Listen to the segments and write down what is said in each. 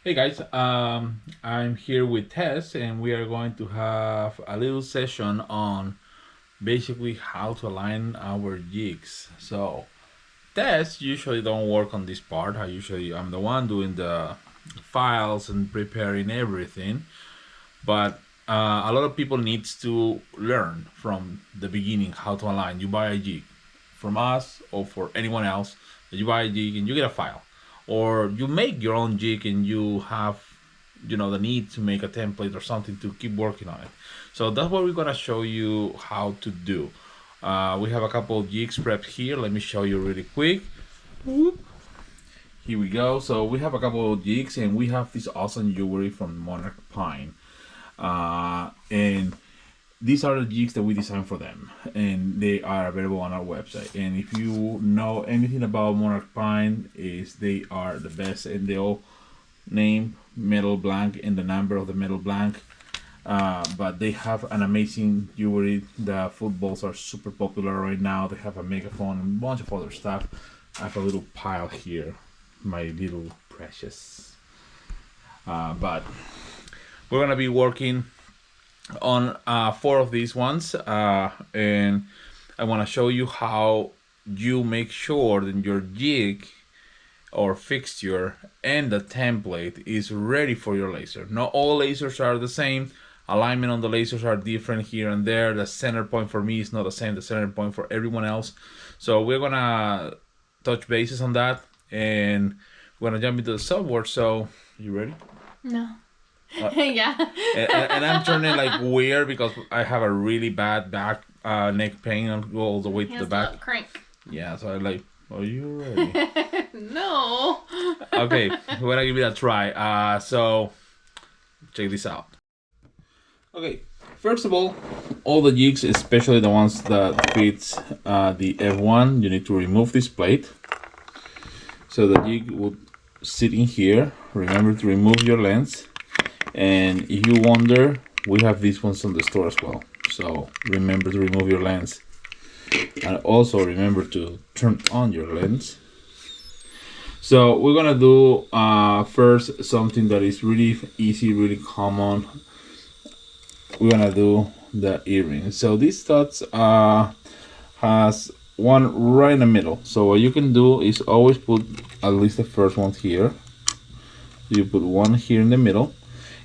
Hey guys, I'm here with Tess, and we are going to have a little session on basically how to align our jigs. So, Tess usually don't work on this part. I'm the one doing the files and preparing everything, but a lot of people needs to learn from the beginning how to align. You buy a jig from us or for anyone else. You buy a jig and you get a file, or you make your own jig and you have the need to make a template or something to keep working on it. So that's what we're gonna show you how to do. We have a couple of jigs prepped here. Let me show you really quick. Whoop. Here we go. So we have a couple of jigs and we have this awesome jewelry from Monarch Pine. And these are the jigs that we designed for them, and they are available on our website. And if you know anything about Monarch Pine, is they are the best, and they all name metal blank and the number of the metal blank. But they have an amazing jewelry. The footballs are super popular right now. They have a megaphone and a bunch of other stuff. I have a little pile here, my little precious. But we're gonna be working on four of these ones, and I want to show you how you make sure that your jig or fixture and the template is ready for your laser. Not all lasers are the same. Alignment on the lasers are different here and there. The center point for me is not the same. The center point for everyone else. So we're gonna touch bases on that, and we're gonna jump into the software. So you ready? No. Yeah. And I'm turning like weird because I have a really bad back neck pain and go all the way to the back. Crank. Yeah, so I like, are you ready? No. Okay, we're gonna give it a try. So check this out. Okay, first of all the jigs, especially the ones that fits the F1, you need to remove this plate. So the jig would sit in here. Remember to remove your lens. And if you wonder, we have these ones on the store as well. So remember to remove your lens. And also remember to turn on your lens. So we're gonna do first something that is really easy, really common. We're gonna do the earring. So this studs has one right in the middle. So what you can do is always put at least the first one here. You put one here in the middle,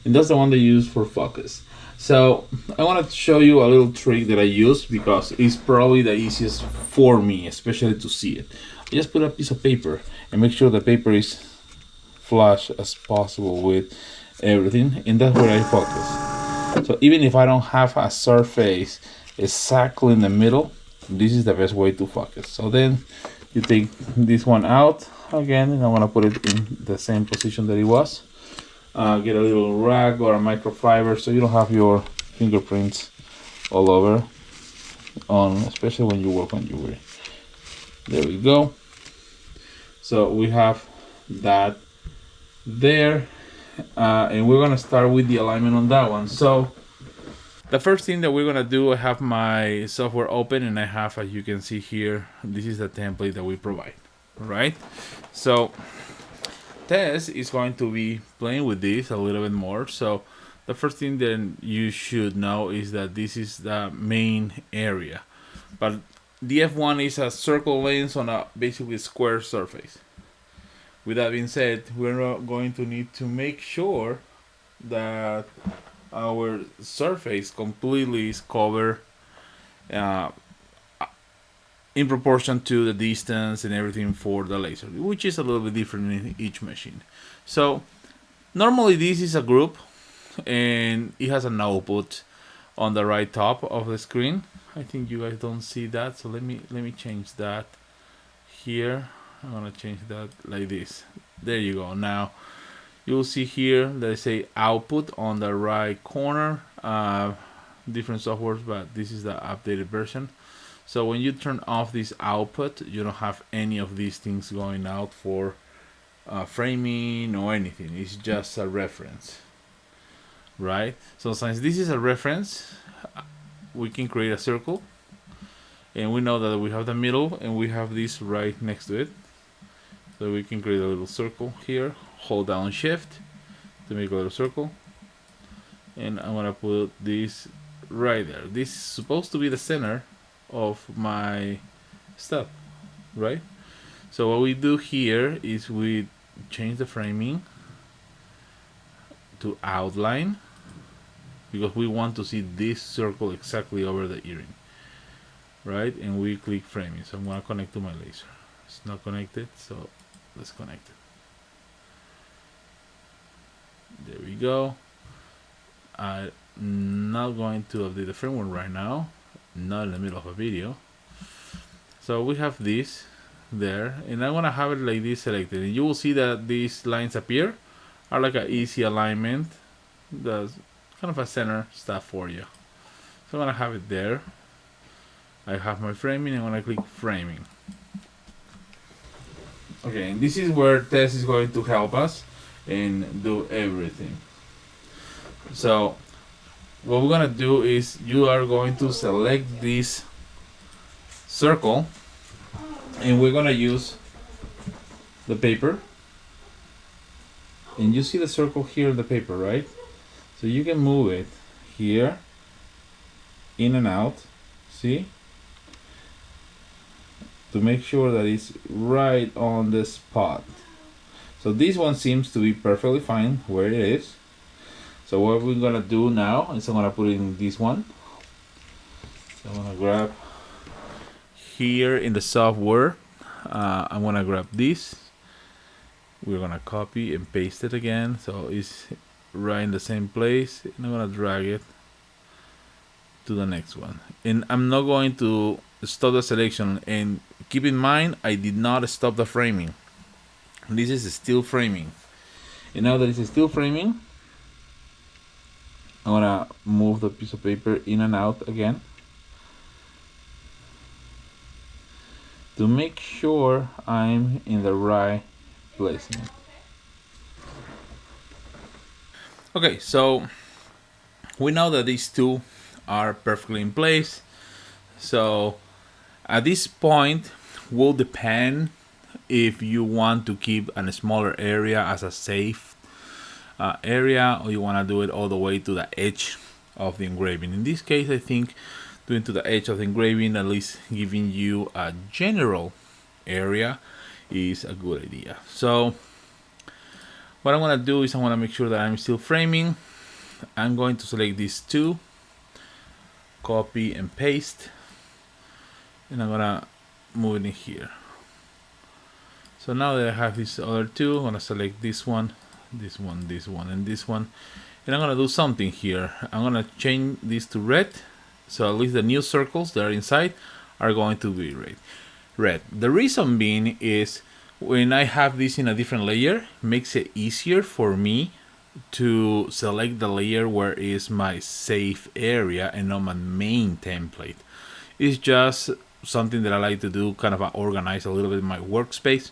and that's the one they use for focus. So I want to show you a little trick that I use because it's probably the easiest for me, especially to see it. I just put a piece of paper and make sure the paper is flush as possible with everything, and that's where I focus. So even if I don't have a surface exactly in the middle, this is the best way to focus. So then you take this one out again, and I want to put it in the same position that it was. Get a little rag or a microfiber so you don't have your fingerprints all over, especially when you work on jewelry. There we go. So we have that there, and we're gonna start with the alignment on that one. So the first thing that we're gonna do, I have my software open, and I have, as you can see here, this is the template that we provide. Right? So Tess is going to be playing with this a little bit more. So the first thing that you should know is that this is the main area, but the F1 is a circle lens on a basically square surface. With that being said, we're going to need to make sure that our surface completely is covered uh, in proportion to the distance and everything for the laser, which is a little bit different in each machine. So normally this is a group, and it has an output on the right top of the screen. I think you guys don't see that, so let me change that here. I'm gonna change that like this. There you go. Now you'll see here that I say output on the right corner. Different softwares, but this is the updated version. So when you turn off this output, you don't have any of these things going out for framing or anything. It's just a reference, right? So since this is a reference, we can create a circle, and we know that we have the middle and we have this right next to it. So we can create a little circle here, hold down shift, to make a little circle, and I'm gonna put this right there. This is supposed to be the center of my step, right? So what we do here is we change the framing to outline, because we want to see this circle exactly over the earring, right? And we click framing. So I'm gonna connect to my laser. It's not connected, so let's connect it. There we go. I'm not going to update the framework right now, not in the middle of a video. So we have this there, and I want to have it like this selected, and you will see that these lines appear are like an easy alignment. That's kind of a center stuff for you. So I'm gonna have it there. I have my framing, and when I click framing, okay, and this is where Tess is going to help us and do everything. So what we're gonna do is you are going to select this circle, and we're gonna use the paper, and you see the circle here in the paper, right? So you can move it here, in and out, see, to make sure that it's right on the spot. So this one seems to be perfectly fine where it is. So what we're gonna do now is I'm gonna put it in this one. So I'm gonna grab here in the software, I'm gonna grab this. We're gonna copy and paste it again, so it's right in the same place, and I'm gonna drag it to the next one. And I'm not going to stop the selection, and keep in mind I did not stop the framing. This is still framing, and now that it's still framing, I'm gonna move the piece of paper in and out again to make sure I'm in the right placement. Okay, so we know that these two are perfectly in place. So at this point will depend if you want to keep a smaller area as a safe area, or you want to do it all the way to the edge of the engraving. In this case, I think doing to the edge of the engraving, at least giving you a general area, is a good idea. So what I'm going to do is I want to make sure that I'm still framing. I'm going to select these two, copy and paste, and I'm going to move it in here. So now that I have these other two, I'm going to select this one, this one, this one, and this one. And I'm going to do something here. I'm going to change this to red, so at least the new circles that are inside are going to be red. The reason being is when I have this in a different layer, it makes it easier for me to select the layer where is my safe area and not my main template. It's just something that I like to do, kind of organize a little bit my workspace.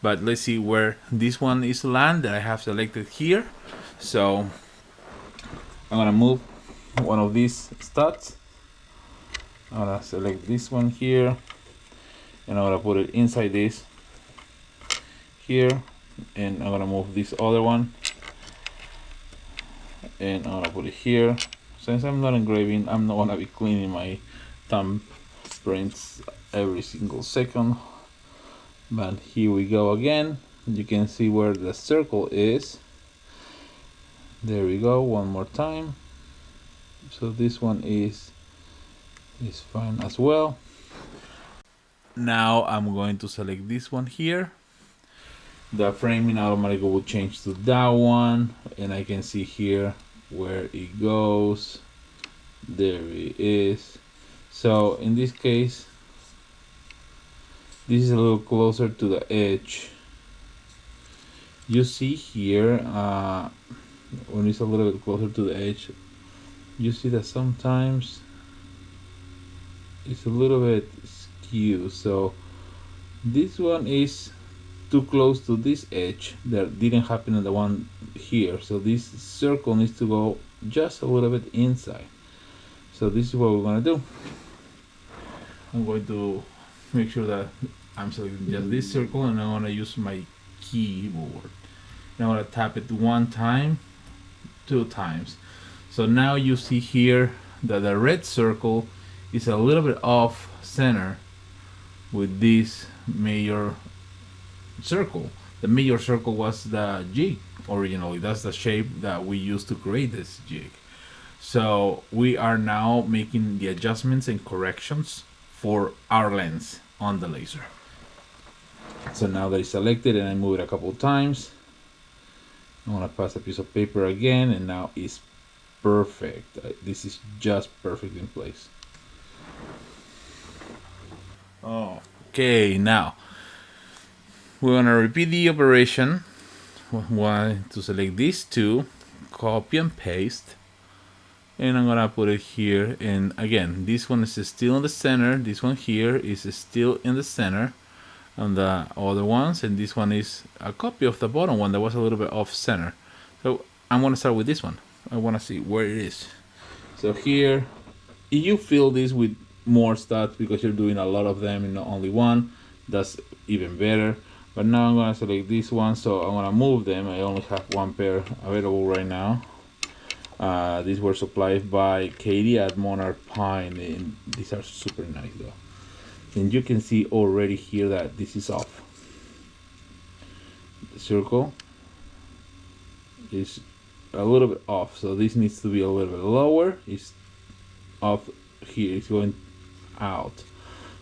But let's see where this one is land that I have selected here. So I'm gonna move one of these studs. I'm gonna select this one here, and I'm gonna put it inside this here, and I'm gonna move this other one, and I'm gonna put it here. Since I'm not engraving, I'm not gonna be cleaning my thumb prints every single second. But here we go again. You can see where the circle is. There we go, one more time. So this one is fine as well. Now I'm going to select this one here. The framing automatically will change to that one, and I can see here where it goes. There it is. So in this case, this is a little closer to the edge. You see here, when it's a little bit closer to the edge, you see that sometimes it's a little bit skewed. So this one is too close to this edge that didn't happen in the one here. So this circle needs to go just a little bit inside. So this is what we're gonna do. I'm going to make sure that I'm selecting just this circle, and I'm gonna use my keyboard Now I'm gonna tap it one time, 2 times. So now you see here that the red circle is a little bit off center with this major circle. The major circle was the jig originally. That's the shape that we used to create this jig. So we are now making the adjustments and corrections for our lens on the laser. So now that it's selected and I move it a couple times, I'm gonna pass a piece of paper again, and now it's perfect. This is just perfect in place. Okay, now we're gonna repeat the operation. One to select these two, copy and paste, and I'm gonna put it here. And again, this one is still in the center. This one here is still in the center on the other ones, and this one is a copy of the bottom one that was a little bit off center. So I'm gonna start with this one. I wanna see where it is. So here, if you fill this with more stuff because you're doing a lot of them and not only one, that's even better. But now I'm gonna select this one, so I'm gonna move them. I only have one pair available right now. These were supplied by Katie at Monarch Pine, and these are super nice though. And you can see already here that this is off. The circle is a little bit off, so this needs to be a little bit lower. It's off here, it's going out,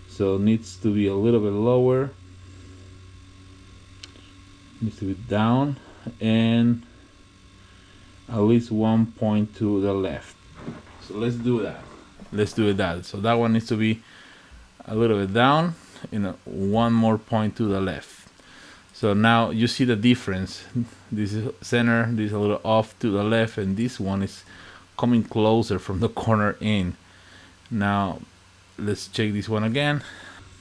so it needs to be a little bit lower, needs to be down, and at least 1 point to the left. So let's do that. So that one needs to be a little bit down and 1 more point to the left. So now you see the difference. This is center, this is a little off to the left, and this one is coming closer from the corner in. Now let's check this one again.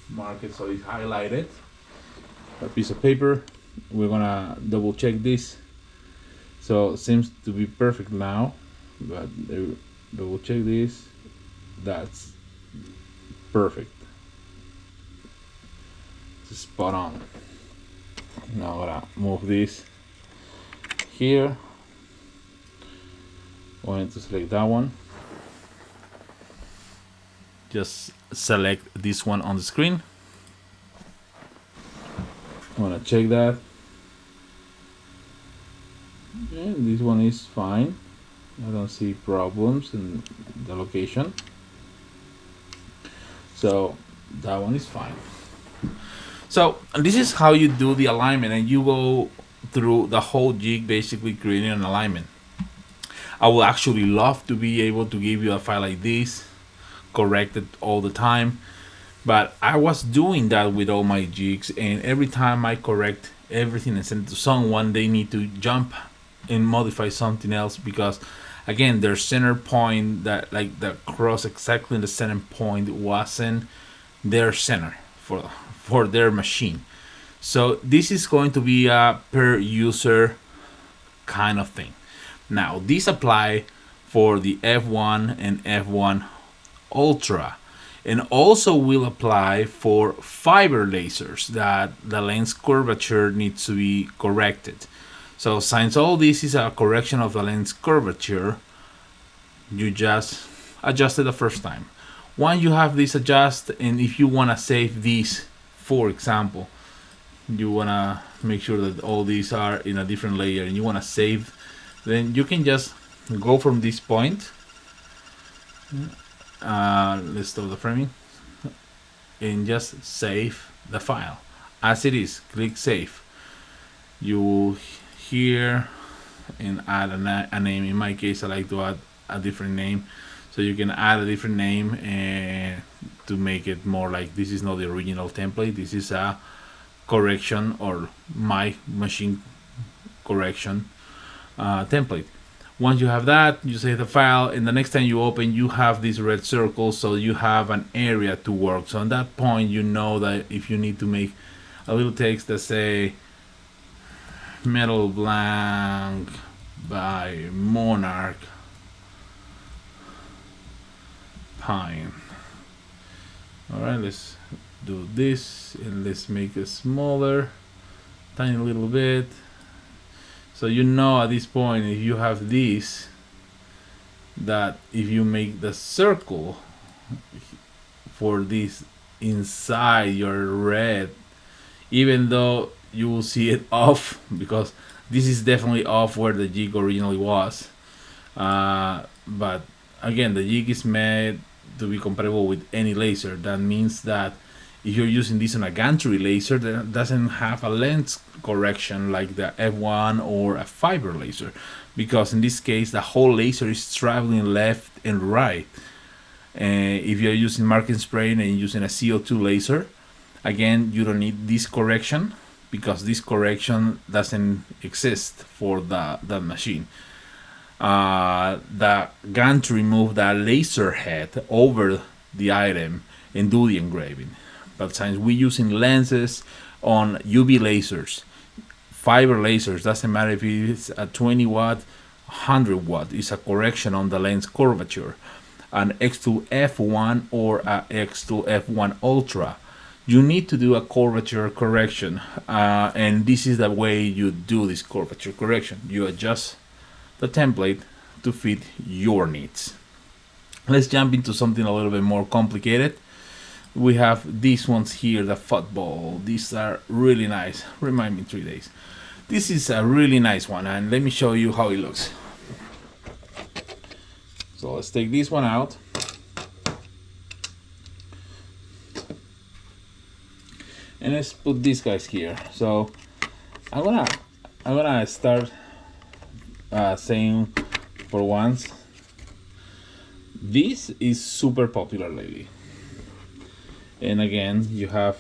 Mark it so it's highlighted. A piece of paper. We're gonna double check this. So it seems to be perfect now, but double check this. That's perfect. It's spot on. Now I'm gonna move this here. Going to select that one. Just select this one on the screen. I'm gonna check that. And this one is fine. I don't see problems in the location. So that one is fine. So this is how you do the alignment, and you go through the whole jig basically creating an alignment. I would actually love to be able to give you a file like this, correct it all the time, but I was doing that with all my jigs, and every time I correct everything and send it to someone, they need to jump and modify something else, because again, their center point, that like the cross exactly in the center point, wasn't their center for their machine. So this is going to be a per user kind of thing. Now these apply for the F1 and F1 Ultra, and also will apply for fiber lasers that the lens curvature needs to be corrected. So since all this is a correction of the lens curvature, you just adjust it the first time. Once you have this adjust, and if you want to save these, for example, you want to make sure that all these are in a different layer and you want to save, then you can just go from this point. Let's stop the framing and just save the file as it is. Click save. You here and add a name. In my case, I like to add a different name, so you can add a different name and to make it more like this is not the original template. This is a correction or my machine correction template. Once you have that, you save the file, and the next time you open, you have this red circle, so you have an area to work. So at that point, you know that if you need to make a little text that say metal blank by Monarch Pine. Alright, let's do this and let's make it smaller, tiny little bit. So you know at this point, if you have this, that if you make the circle for this inside your red, even though you will see it off, because this is definitely off where the jig originally was, but again, the jig is made to be compatible with any laser. That means that if you're using this on a gantry laser that doesn't have a lens correction like the F1 or a fiber laser, because in this case the whole laser is traveling left and right. If you're using marking spray and using a CO2 laser, again, you don't need this correction, because this correction doesn't exist for that machine. The gantry move the laser head over the item and do the engraving. But since we're using lenses on UV lasers, fiber lasers, doesn't matter if it's a 20 watt, 100 watt, it's a correction on the lens curvature. An Xtool F1 or a Xtool F1 Ultra, you need to do a curvature correction, and this is the way you do this curvature correction. You adjust the template to fit your needs. Let's jump into something a little bit more complicated. We have these ones here, the football. These are really nice. Remind me 3 days. This is a really nice one, and let me show you how it looks. So let's take this one out. And let's put these guys here. So I'm gonna start saying for once, this is super popular lately. And again, you have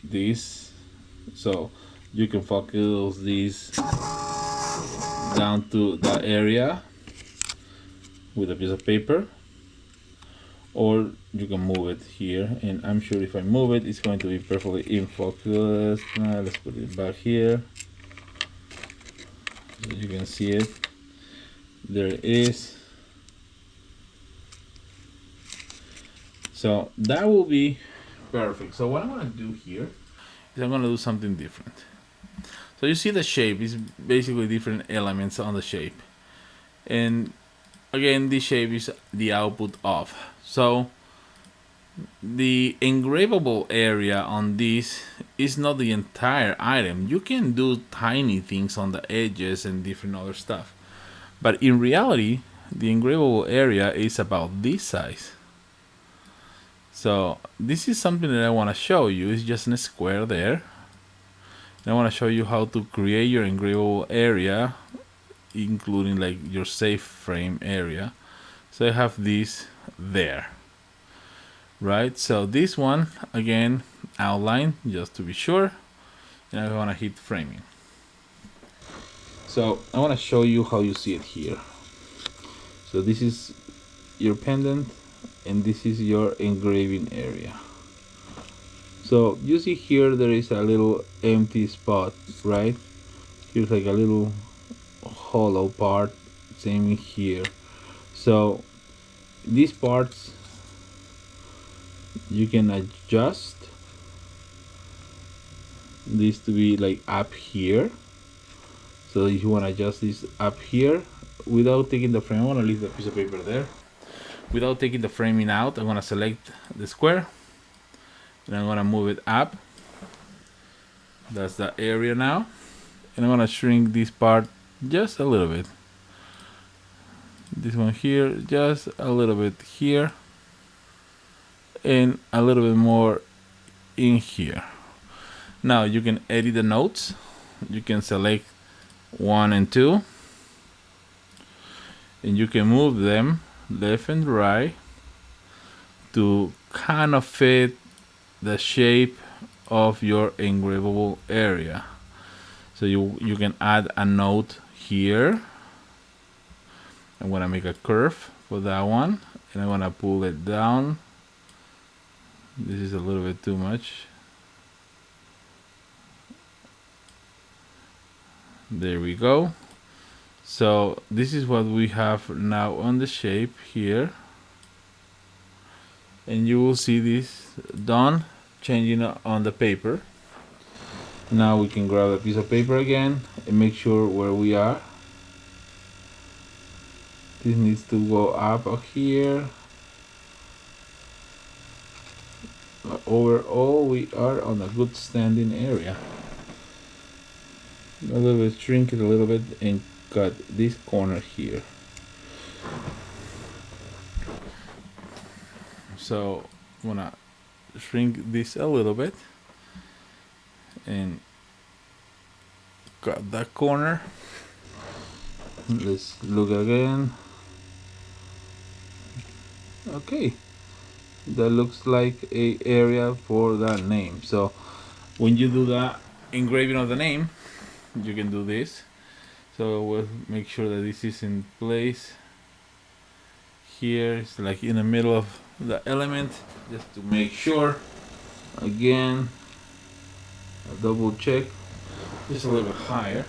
this, so you can focus this down to the area with a piece of paper, or you can move it here, and I'm sure if I move it, it's going to be perfectly in focus. Now let's put it back here so you can see it. There it is. So that will be perfect. So what I'm going to do here is I'm going to do something different. So you see the shape is basically different elements on the shape, and again, this shape is the output of. So the engravable area on this is not the entire item. You can do tiny things on the edges and different other stuff, but in reality, the engravable area is about this size. So this is something that I want to show you. It's just a square there. And I want to show you how to create your engravable area, including like your safe frame area. So I have this there, right? So this one, again, outline just to be sure, and I want to hit framing. So I want to show you how you see it here. So this is your pendant, and this is your engraving area. So you see here there is a little empty spot, right? Here's like a little hollow part, same here. So these parts you can adjust this to be like up here. So if you want to adjust this up here without taking the frame, I want to leave the piece of paper there. Without taking the framing out, I'm going to select the square and I'm going to move it up. That's the area now, and I'm going to shrink this part just a little bit. This one here, just a little bit here, and a little bit more in here. Now you can edit the notes. You can select 1 and 2, and you can move them left and right to kind of fit the shape of your engravable area. So you can add a note here. I'm gonna make a curve for that one, and I'm gonna pull it down. This is a little bit too much. There we go. So this is what we have now on the shape here, and you will see this done changing on the paper. Now we can grab a piece of paper again and make sure where we are. This needs to go up here. Overall, we are on a good standing area. A little bit, shrink it a little bit and cut this corner here. So I'm gonna shrink this a little bit and cut that corner. Let's look again. Okay, that looks like a area for that name. So when you do the engraving of the name, you can do this. So we'll make sure that this is in place. Here it's like in the middle of the element, just to make sure. Again, a double check, just a little bit higher.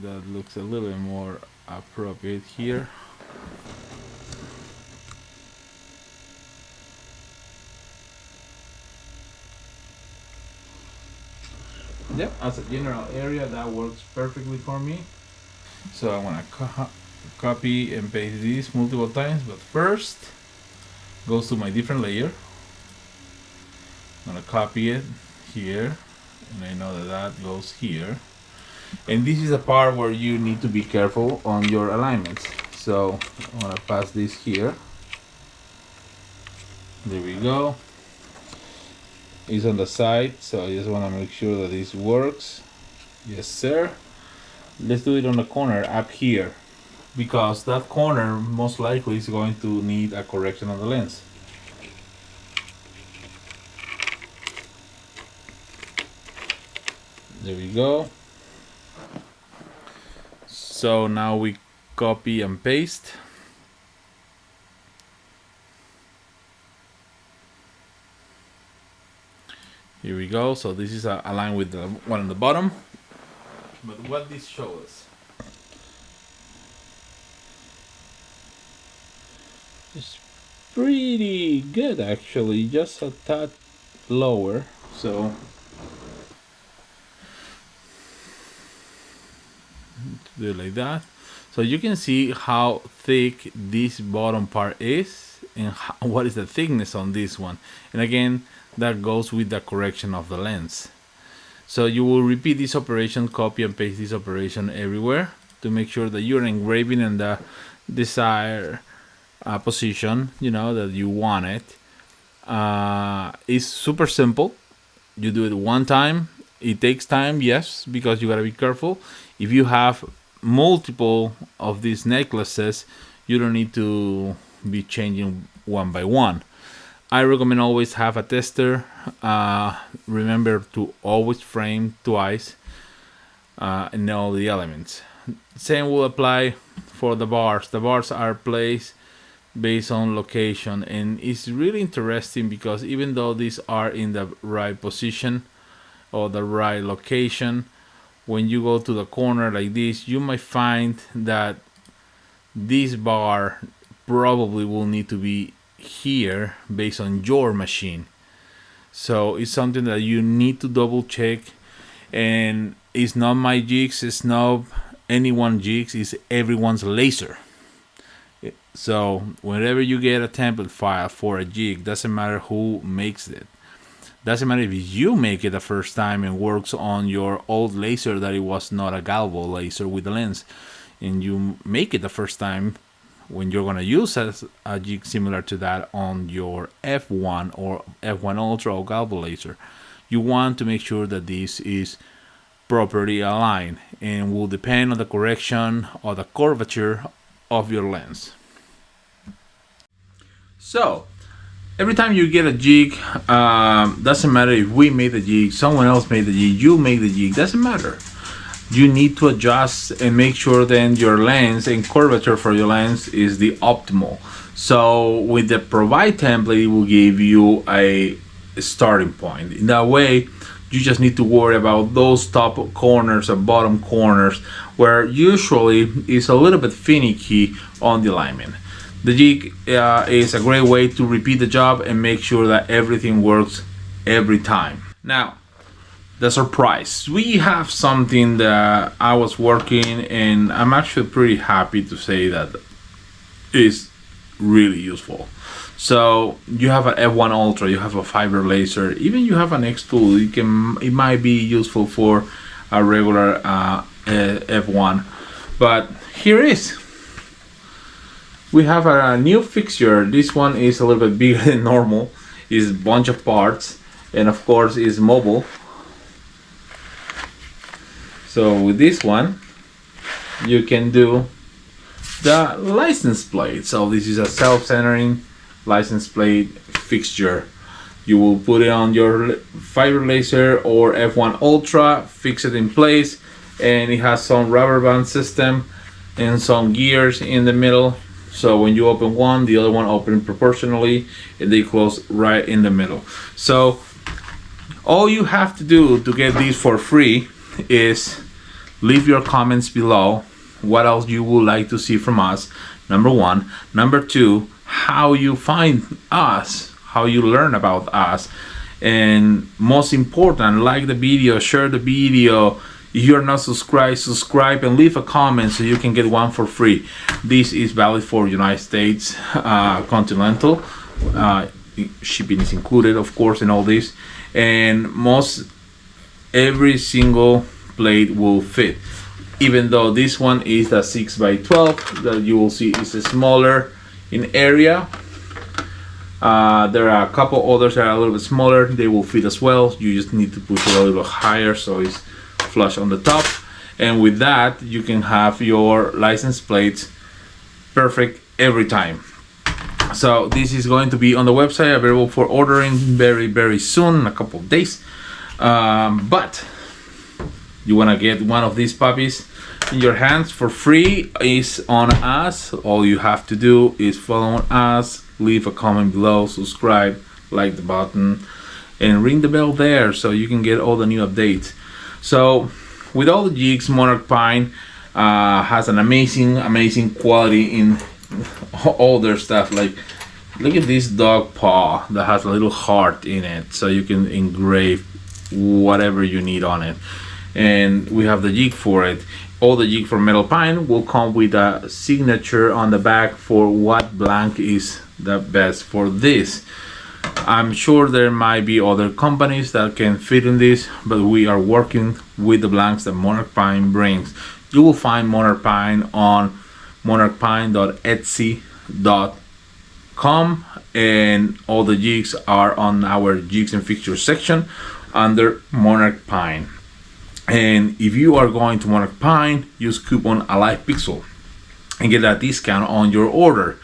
That looks a little bit more appropriate here. Yep, as a general area, that works perfectly for me. So I'm gonna copy and paste this multiple times, but first goes to my different layer. I'm gonna copy it here, and I know that that goes here. And this is a part where you need to be careful on your alignments. So I'm gonna pass this here. There we go. It's on the side, so I just want to make sure that this works. Yes, sir. Let's do it on the corner up here, because that corner most likely is going to need a correction on the lens. There we go. So now we copy and paste. Here we go. So this is aligned with the one on the bottom. But what this shows us? It's pretty good actually, just a tad lower. So do it like that. So you can see how thick this bottom part is and what is the thickness on this one. And again, that goes with the correction of the lens. So you will repeat this operation, copy and paste this operation everywhere to make sure that you're engraving in the desired position, you know, that you want it. It's super simple. You do it one time. It takes time, yes, because you gotta be careful. If you have multiple of these necklaces, you don't need to be changing one by one. I recommend always have a tester. Remember to always frame twice and know the elements. Same will apply for the bars. The bars are placed based on location, and it's really interesting because even though these are in the right position or the right location, when you go to the corner like this, you might find that this bar probably will need to be here based on your machine. So it's something that you need to double check, and it's not my jigs, it's not anyone's jigs, it's everyone's laser. So whenever you get a template file for a jig, doesn't matter who makes it, doesn't matter if you make it the first time and works on your old laser that it was not a galvo laser with the lens, and you make it the first time when you're going to use a jig similar to that on your F1 or F1 Ultra or galvo laser, you want to make sure that this is properly aligned and will depend on the correction or the curvature of your lens. So every time you get a jig, doesn't matter if we made the jig, someone else made the jig, you make the jig, doesn't matter. You need to adjust and make sure then your lens and curvature for your lens is the optimal. So with the provide template, it will give you a starting point. In that way, you just need to worry about those top corners and bottom corners where usually it's a little bit finicky on the alignment. The jig is a great way to repeat the job and make sure that everything works every time. Now, the surprise. We have something that I was working, and I'm actually pretty happy to say that is really useful. So you have an F1 Ultra, you have a fiber laser, even you have an Xtool. It might be useful for a regular F1, but here is. We have a new fixture. This one is a little bit bigger than normal. It's a bunch of parts, and of course is mobile. So with this one, you can do the license plate. So this is a self-centering license plate fixture. You will put it on your fiber laser or F1 Ultra, fix it in place, and it has some rubber band system and some gears in the middle. So when you open one, the other one opens proportionally, and they close right in the middle. So all you have to do to get these for free is leave your comments below what else you would like to see from us, number one. Number two, how you find us, how you learn about us, and most important, like the video, share the video. If you're not subscribed, subscribe and leave a comment so you can get one for free. This is valid for United States, continental. Shipping is included, of course, in all this, and every single plate will fit. Even though this one is a 6x12, that you will see is smaller in area. There are a couple others that are a little bit smaller. They will fit as well. You just need to push it a little higher so it's flush on the top. And with that, you can have your license plates perfect every time. So this is going to be on the website, available for ordering very, very soon, in a couple of days. But you want to get one of these puppies in your hands for free, is on us. All you have to do is follow us, leave a comment below, subscribe, like the button, and ring the bell there so you can get all the new updates. So with all the jigs, Monarch Pine has an amazing quality in all their stuff. Like, look at this dog paw that has a little heart in it, so you can engrave whatever you need on it. And we have the jig for it. All the jig for Metal Pine will come with a signature on the back for what blank is the best for this. I'm sure there might be other companies that can fit in this, but we are working with the blanks that Monarch Pine brings. You will find Monarch Pine on monarchpine.etsy.com, and all the jigs are on our jigs and fixtures section under Monarch Pine. And if you are going to Monarch Pine, use coupon AlivePixel and get a discount on your order.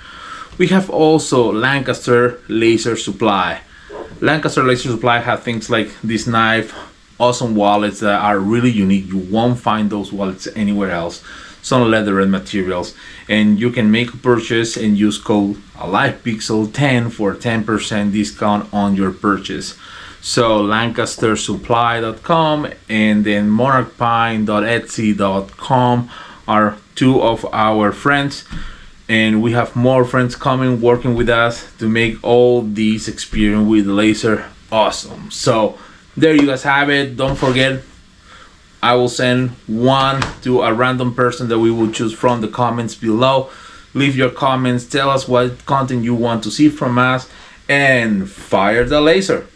We have also Lancaster Laser Supply. Lancaster Laser Supply have things like this knife, awesome wallets that are really unique. You won't find those wallets anywhere else. Some leather and materials. And you can make a purchase and use code AlivePixel10 for 10% discount on your purchase. So lancastersupply.com and then monarchpine.etsy.com are two of our friends, and we have more friends coming working with us to make all these experience with the laser awesome. So there you guys have it. Don't forget, I will send one to a random person that we will choose from the comments below. Leave your comments, tell us what content you want to see from us, and fire the laser.